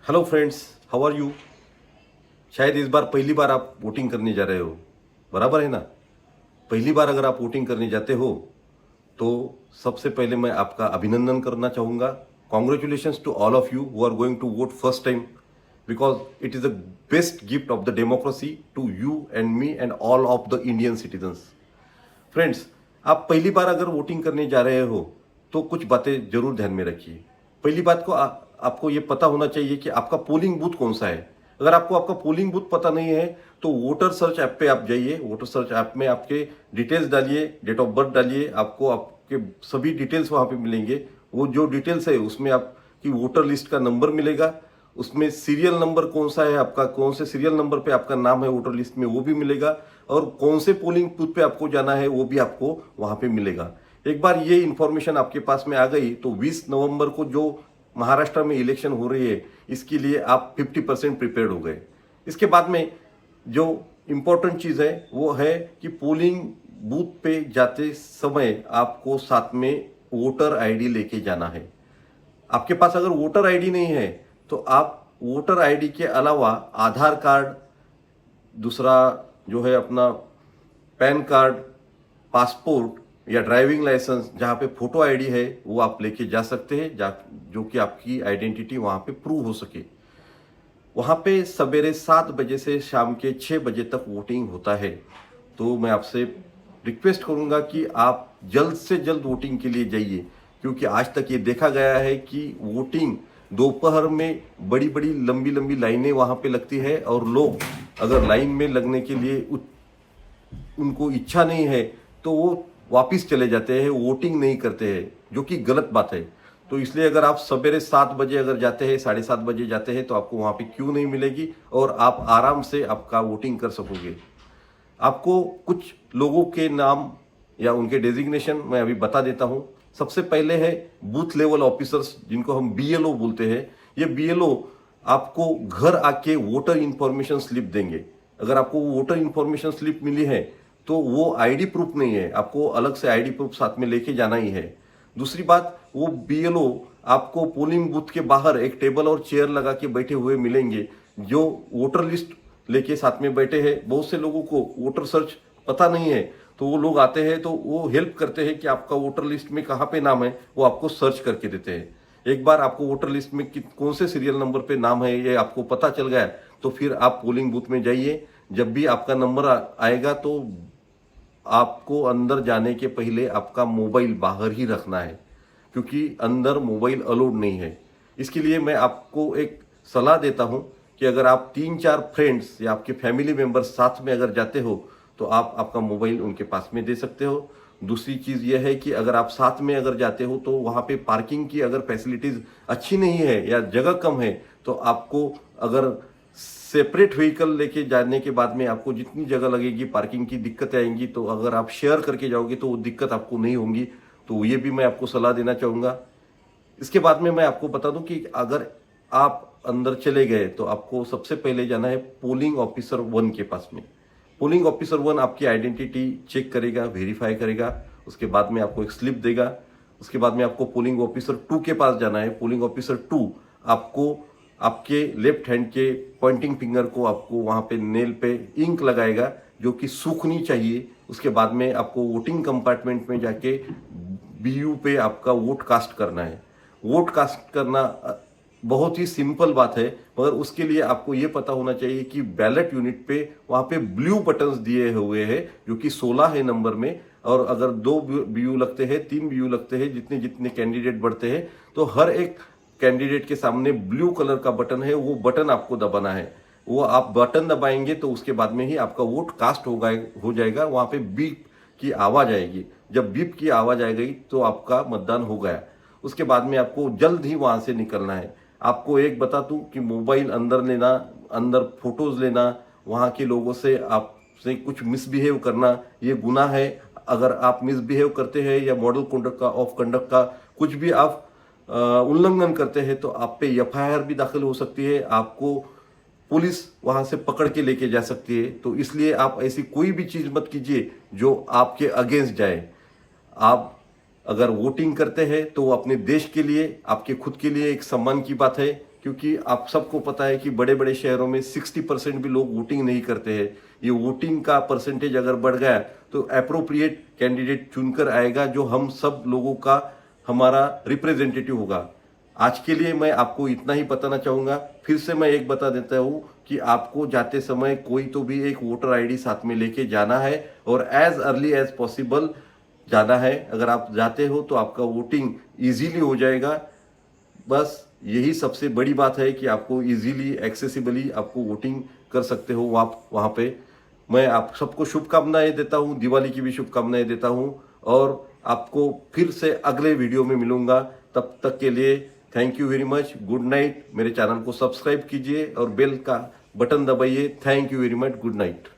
Hello friends, how are you. शायद इस बार पहली बार आप वोटिंग करने जा रहे हो, बराबर है ना। पहली बार अगर आप वोटिंग करने जाते हो तो सबसे पहले मैं आपका अभिनंदन करना चाहूँगा। Congratulations to all of you who are going to vote first time, because it is the best gift of the democracy to you and me and all of the Indian citizens. Friends, आप पहली बार अगर voting करने जा रहे हो तो कुछ बातें जरूर ध्यान में रखिए। पहली बात को आपको ये पता होना चाहिए कि आपका पोलिंग बूथ कौन सा है। अगर आपको आपका पोलिंग बूथ पता नहीं है तो वोटर सर्च ऐप पे आप जाइए। वोटर सर्च ऐप में आपके डिटेल्स डालिए, डेट ऑफ बर्थ डालिए, आपको आपके सभी डिटेल्स वहाँ पे मिलेंगे। वो जो डिटेल्स है उसमें आपकी वोटर लिस्ट का नंबर मिलेगा, उसमें सीरियल नंबर कौन सा है आपका, कौन से सीरियल नंबर पे आपका नाम है वोटर लिस्ट में वो भी मिलेगा, और कौन से पोलिंग बूथ पे आपको जाना है वो भी आपको वहाँ पे मिलेगा। एक बार ये इंफॉर्मेशन आपके पास में आ गई तो 20 नवंबर को जो महाराष्ट्र में इलेक्शन हो रही है इसके लिए आप 50% प्रिपेयर्ड हो गए। इसके बाद में जो इम्पोर्टेंट चीज़ है वो है कि पोलिंग बूथ पे जाते समय आपको साथ में वोटर आईडी लेके जाना है। आपके पास अगर वोटर आईडी नहीं है तो आप वोटर आईडी के अलावा आधार कार्ड, दूसरा जो है अपना पैन कार्ड, पासपोर्ट या ड्राइविंग लाइसेंस, जहाँ पे फोटो आईडी है वो आप लेके जा सकते हैं, जो कि आपकी आइडेंटिटी वहाँ पे प्रूव हो सके। वहाँ पे सवेरे 7 बजे से शाम के 6 बजे तक वोटिंग होता है। तो मैं आपसे रिक्वेस्ट करूँगा कि आप जल्द से जल्द वोटिंग के लिए जाइए, क्योंकि आज तक ये देखा गया है कि वोटिंग दोपहर में बड़ी बड़ी लंबी लंबी लाइनें वहाँ पे लगती है, और लोग अगर लाइन में लगने के लिए उनको इच्छा नहीं है तो वो वापिस चले जाते हैं, वोटिंग नहीं करते हैं, जो कि गलत बात है। तो इसलिए अगर आप सवेरे 7 बजे अगर जाते हैं, 7:30 बजे जाते हैं तो आपको वहाँ पे क्यू नहीं मिलेगी और आप आराम से आपका वोटिंग कर सकोगे। आपको कुछ लोगों के नाम या उनके डेजिग्नेशन मैं अभी बता देता हूँ। सबसे पहले है बूथ लेवल ऑफिसर्स, जिनको हम बीएलओ बोलते हैं। ये बीएलओ आपको घर आके वोटर इंफॉर्मेशन स्लिप देंगे। अगर आपको वोटर इंफॉर्मेशन स्लिप मिली है तो वो आईडी प्रूफ नहीं है, आपको अलग से आईडी प्रूफ साथ में लेके जाना ही है। दूसरी बात, वो बीएलओ आपको पोलिंग बूथ के बाहर एक टेबल और चेयर लगा के बैठे हुए मिलेंगे, जो वोटर लिस्ट लेके साथ में बैठे हैं। बहुत से लोगों को वोटर सर्च पता नहीं है तो वो लोग आते हैं तो वो हेल्प करते हैं कि आपका वोटर लिस्ट में कहाँ पे नाम है वो आपको सर्च करके देते हैं। एक बार आपको वोटर लिस्ट में कौन से सीरियल नंबर पे नाम है ये आपको पता चल गया तो फिर आप पोलिंग बूथ में जाइए। जब भी आपका नंबर आएगा तो आपको अंदर जाने के पहले आपका मोबाइल बाहर ही रखना है, क्योंकि अंदर मोबाइल अलाउड नहीं है। इसके लिए मैं आपको एक सलाह देता हूं कि अगर आप 3-4 फ्रेंड्स या आपके फैमिली मेंबर्स साथ में अगर जाते हो तो आप आपका मोबाइल उनके पास में दे सकते हो। दूसरी चीज़ यह है कि अगर आप साथ में अगर जाते हो तो वहाँ पे पार्किंग की अगर फैसिलिटीज़ अच्छी नहीं है या जगह कम है तो आपको अगर सेपरेट व्हीकल लेके जाने के बाद में आपको जितनी जगह लगेगी पार्किंग की दिक्कतें आएंगी, तो अगर आप शेयर करके जाओगे तो वो दिक्कत आपको नहीं होंगी। तो ये भी मैं आपको सलाह देना चाहूँगा। इसके बाद में मैं आपको बता दूं कि अगर आप अंदर चले गए तो आपको सबसे पहले जाना है पोलिंग ऑफिसर 1 के पास में। पोलिंग ऑफिसर 1 आपकी आइडेंटिटी चेक करेगा, वेरीफाई करेगा, उसके बाद में आपको एक स्लिप देगा। उसके बाद में आपको पोलिंग ऑफिसर 2 के पास जाना है। पोलिंग ऑफिसर 2 आपको आपके लेफ्ट हैंड के पॉइंटिंग फिंगर को आपको वहाँ पे नेल पे इंक लगाएगा, जो कि सूखनी चाहिए। उसके बाद में आपको वोटिंग कंपार्टमेंट में जाके बीयू पे आपका वोट कास्ट करना है। वोट कास्ट करना बहुत ही सिंपल बात है, मगर उसके लिए आपको ये पता होना चाहिए कि बैलेट यूनिट पे वहाँ पे ब्लू बटन्स दिए हुए हैं, जो कि 16 है नंबर में। और अगर 2 बीयू लगते हैं, 3 बीयू लगते हैं, जितने जितने कैंडिडेट बढ़ते हैं, तो हर एक कैंडिडेट के सामने ब्लू कलर का बटन है, वो बटन आपको दबाना है। वो आप बटन दबाएंगे तो उसके बाद में ही आपका वोट कास्ट हो जाएगा। वहाँ पे बीप की आवाज़ आएगी। जब बीप की आवाज़ आएगी तो आपका मतदान हो गया। उसके बाद में आपको जल्द ही वहाँ से निकलना है। आपको एक बता दूं कि मोबाइल अंदर लेना, अंदर फोटोज लेना, वहाँ के लोगों से आपसे कुछ मिसबिहेव करना, ये गुनाह है। अगर आप मिसबिहेव करते हैं या मॉडल कंडक्ट ऑफ कंडक्ट का कुछ भी आप उल्लंघन करते हैं तो आप पे एफआईआर भी दाखिल हो सकती है, आपको पुलिस वहां से पकड़ के लेके जा सकती है। तो इसलिए आप ऐसी कोई भी चीज मत कीजिए जो आपके अगेंस्ट जाए। आप अगर वोटिंग करते हैं तो वो अपने देश के लिए, आपके खुद के लिए एक सम्मान की बात है क्योंकि आप सबको पता है कि बड़े बड़े शहरों में 60% भी लोग वोटिंग नहीं करते हैं। ये वोटिंग का परसेंटेज अगर बढ़ गया तो अप्रोप्रिएट कैंडिडेट चुनकर आएगा जो हम सब लोगों का हमारा रिप्रेजेंटेटिव होगा। आज के लिए मैं आपको इतना ही बताना चाहूँगा। फिर से मैं एक बता देता हूँ कि आपको जाते समय कोई तो भी एक वोटर आईडी साथ में लेके जाना है और एज अर्ली एज पॉसिबल जाना है। अगर आप जाते हो तो आपका वोटिंग इजीली हो जाएगा। बस यही सबसे बड़ी बात है कि आपको इजीली एक्सेसिबली आपको वोटिंग कर सकते हो आप वहाँ पे। मैं आप सबको शुभकामनाएं देता हूँ, दिवाली की भी शुभकामनाएं देता हूँ और आपको फिर से अगले वीडियो में मिलूंगा। तब तक के लिए thank you very much, good night. मेरे चैनल को सब्सक्राइब कीजिए और बेल का बटन दबाइए। Thank you very much, good night.